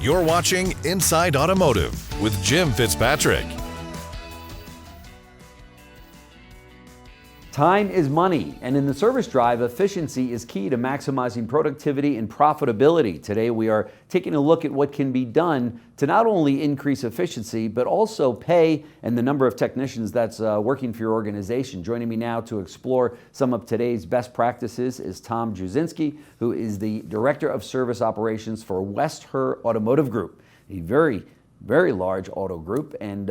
You're watching Inside Automotive with Jim Fitzpatrick. Time is money, and in the service drive, efficiency is key to maximizing productivity and profitability. Today, we are taking a look at what can be done to not only increase efficiency, but also pay and the number of technicians that's working for your organization. Joining me now to explore some of today's best practices is Tom Druzynski, who is the Director of Service Operations for West Herr Automotive Group, a very large auto group, and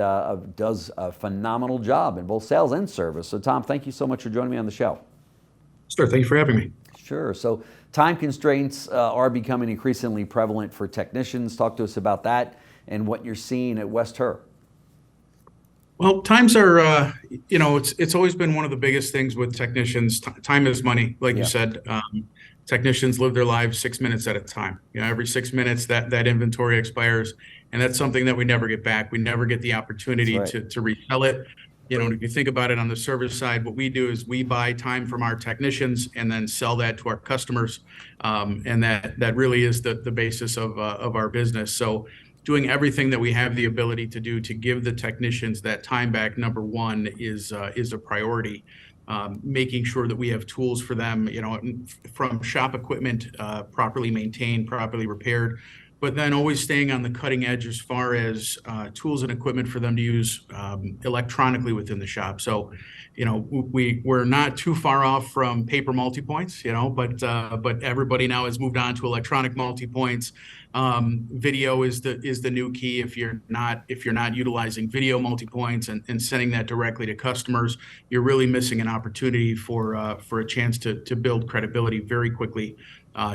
does a phenomenal job in both sales and service. So Tom, thank you so much for joining me on the show. Sure, thank you for having me. Sure. So time constraints are becoming increasingly prevalent for technicians. Talk to us about that and what you're seeing at West Herr. Well, times are, it's always been one of the biggest things with technicians. Time is money, like you said. Technicians live their lives 6 minutes at a time. Every 6 minutes that inventory expires, and that's something that we never get back. We never get the opportunity to resell it. If you think about it on the service side, what we do is we buy time from our technicians and then sell that to our customers, and that really is the basis of our business. So doing everything that we have the ability to do to give the technicians that time back, number one, is a priority. Making sure that we have tools for them, from shop equipment, properly maintained, properly repaired, but then always staying on the cutting edge as far as tools and equipment for them to use electronically within the shop. So, we're not too far off from paper multi-points, but everybody now has moved on to electronic multi-points. Video is the new key. If you're not utilizing video multi-points and sending that directly to customers, you're really missing an opportunity for a chance to build credibility very quickly.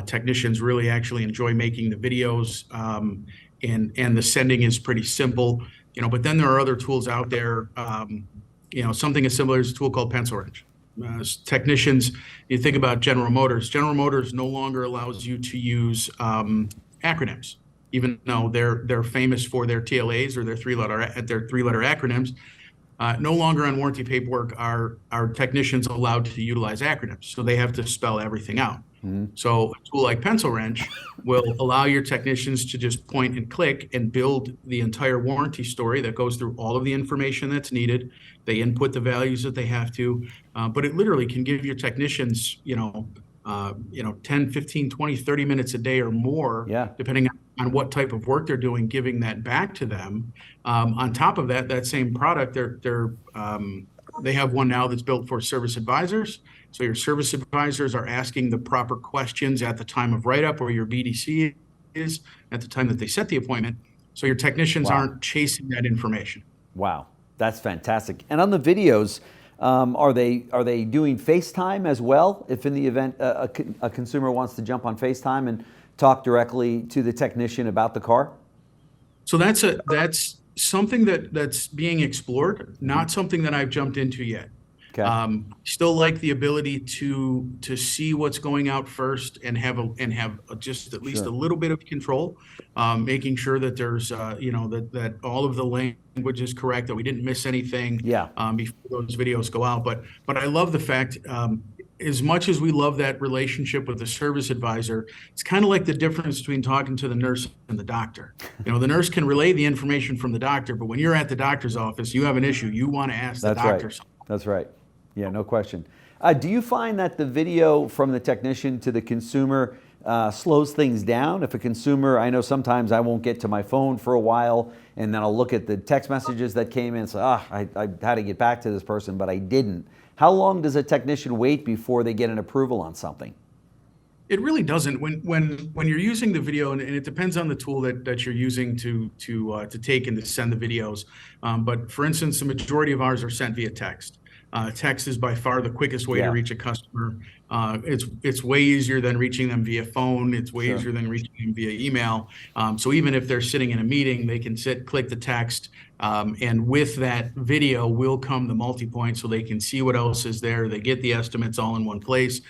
Technicians really actually enjoy making the videos, and the sending is pretty simple. But then there are other tools out there. Something as similar as a tool called pencil wrench. Technicians, you think about General Motors. General Motors no longer allows you to use acronyms, even though they're famous for their TLAs or their three-letter acronyms. No longer on warranty paperwork are technicians allowed to utilize acronyms, so they have to spell everything out. So a tool like pencil wrench will allow your technicians to just point and click and build the entire warranty story that goes through all of the information that's needed. They input the values that they have to, but it literally can give your technicians, 10, 15, 20, 30 minutes a day or more, depending on what type of work they're doing, giving that back to them. On top of that same product, they have one now that's built for service advisors. So your service advisors are asking the proper questions at the time of write-up, or your BDC is at the time that they set the appointment. So your technicians aren't chasing that information. Wow, that's fantastic. And on the videos, are they doing FaceTime as well? If in the event a consumer wants to jump on FaceTime and talk directly to the technician about the car? So that's something that's being explored, not something that I've jumped into yet. Okay. Still like the ability to see what's going out first and have just at least a little bit of control, making sure that there's that all of the language is correct, that we didn't miss anything before those videos go out. But I love the fact, as much as we love that relationship with the service advisor, it's kind of like the difference between talking to the nurse and the doctor. The nurse can relay the information from the doctor, but when you're at the doctor's office, you have an issue, you want to ask the doctor something. That's right. Yeah, no question. Do you find that the video from the technician to the consumer slows things down? If a consumer, I know sometimes I won't get to my phone for a while, and then I'll look at the text messages that came in and say, I had to get back to this person, but I didn't. How long does a technician wait before they get an approval on something? It really doesn't. When you're using the video, and it depends on the tool that you're using to take and to send the videos. But for instance, the majority of ours are sent via text. Text is by far the quickest way to reach a customer. It's way easier than reaching them via phone. It's way easier than reaching them via email. So even if they're sitting in a meeting, they can click the text, and with that video will come the multi-point, so they can see what else is there. They get the estimates all in one place.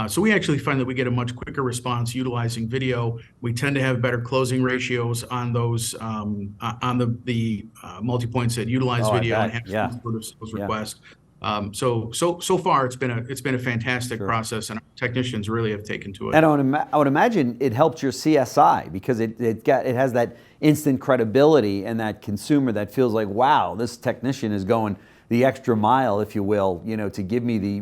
So we actually find that we get a much quicker response utilizing video. We tend to have better closing ratios on those on the multi-points that utilize video and have some sort of sales request. So far it's been a fantastic process, and our technicians really have taken to it. And I would imagine it helps your CSI because it has that instant credibility and that consumer that feels like, wow, this technician is going the extra mile, if you will, to give me the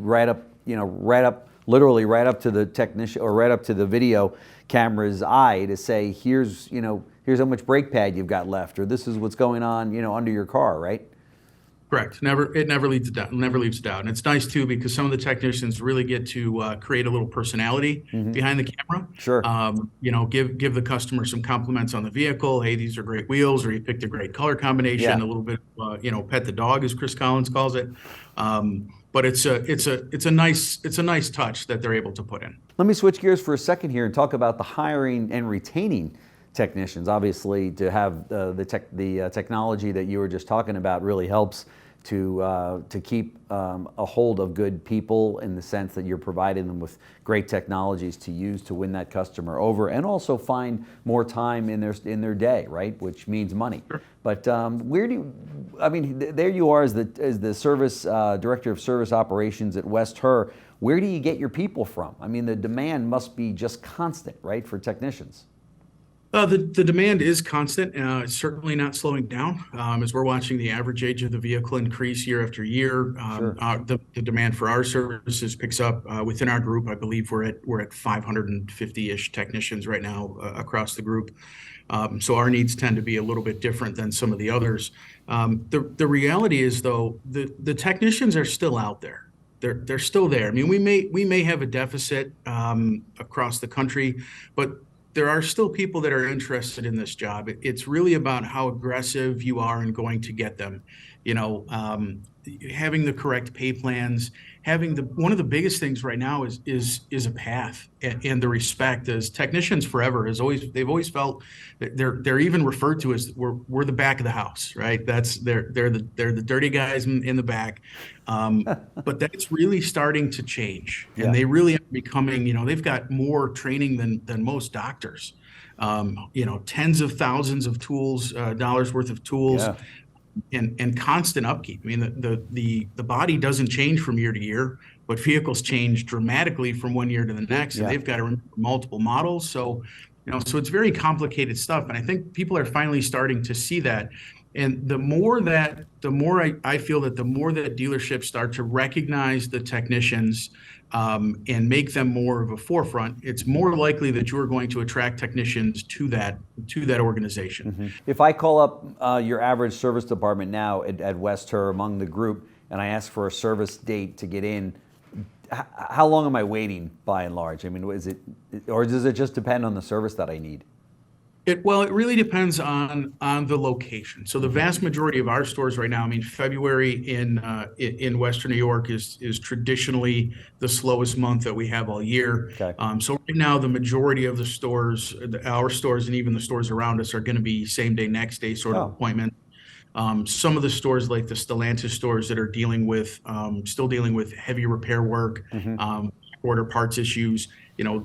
literally right up to the technician or right up to the video camera's eye to say, here's how much brake pad you've got left, or this is what's going on, under your car, right? Correct. It never leaves a doubt. Never leaves a doubt. And it's nice too because some of the technicians really get to create a little personality behind the camera. Sure. Give the customer some compliments on the vehicle. Hey, these are great wheels, or you picked a great color combination. Yeah. A little bit, pet the dog, as Chris Collins calls it. But it's a nice touch that they're able to put in. Let me switch gears for a second here and talk about the hiring and retaining technicians. Obviously, to have the technology that you were just talking about really helps to keep a hold of good people, in the sense that you're providing them with great technologies to use to win that customer over, and also find more time in their day, right? Which means money. Sure. But there you are as the service director of service operations at West Herr. Where do you get your people from? I mean, the demand must be just constant, right, for technicians? The demand is constant. It's certainly not slowing down. As we're watching the average age of the vehicle increase year after year, Sure. The demand for our services picks up. Within our group, I believe we're at 550-ish technicians right now across the group. So our needs tend to be a little bit different than some of the others. The reality is, though, the technicians are still out there. They're still there. I mean, we may have a deficit across the country, but there are still people that are interested in this job. It's really about how aggressive you are in going to get them. Having the correct pay plans, one of the biggest things right now is a path and the respect. As technicians forever they've always felt that they're even referred to as we're the back of the house, right? They're the dirty guys in the back. But that's really starting to change, and Yeah. they really are becoming, they've got more training than most doctors. Tens of thousands of tools, dollars worth of tools. Yeah. And constant upkeep. I mean, the body doesn't change from year to year, but vehicles change dramatically from one year to the next, and Yeah. they've got to remember multiple models. So, so it's very complicated stuff. And I think people are finally starting to see that. And the more I feel that the more that dealerships start to recognize the technicians and make them more of a forefront, it's more likely that you are going to attract technicians to that organization. Mm-hmm. If I call up your average service department now at West Herr among the group, and I ask for a service date to get in, how long am I waiting by and large? I mean, or does it just depend on the service that I need? It really depends on the location. So the vast majority of our stores right now, I mean, February in Western New York is traditionally the slowest month that we have all year. Okay. So right now, the majority of the stores, our stores and even the stores around us, are going to be same day, next day sort of appointment. Some of the stores, like the Stellantis stores, that are still dealing with heavy repair work, order parts issues.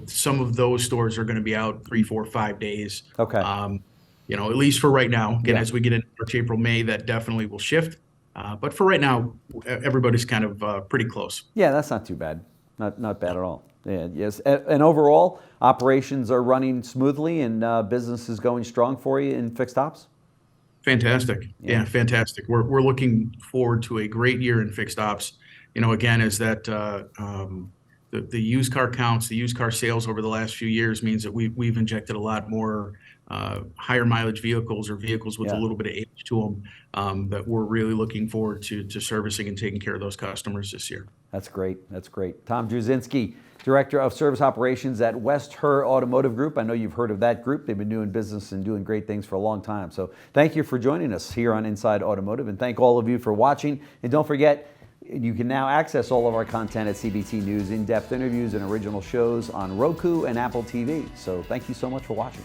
Some of those stores are going to be out 3, 4, 5 days. Okay. At least for right now. Again, Yeah. as we get into March, April, May, that definitely will shift. But for right now, everybody's kind of pretty close. Yeah, that's not too bad. Not bad at all. Yeah, yes. And overall, operations are running smoothly, and business is going strong for you in fixed ops? Fantastic. Yeah, fantastic. We're looking forward to a great year in fixed ops. Again, is that the used car counts, the used car sales over the last few years means that we've injected a lot more higher mileage vehicles, or vehicles with a little bit of age to them, that we're really looking forward to servicing and taking care of those customers this year. That's great. That's great. Tom Druzynski, Director of Service Operations at West Herr Automotive Group. I know you've heard of that group. They've been doing business and doing great things for a long time. So thank you for joining us here on Inside Automotive, and thank all of you for watching. And don't forget, you can now access all of our content at CBT News, in-depth interviews and original shows on Roku and Apple TV. So thank you so much for watching.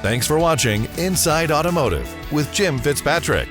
Thanks for watching Inside Automotive with Jim Fitzpatrick.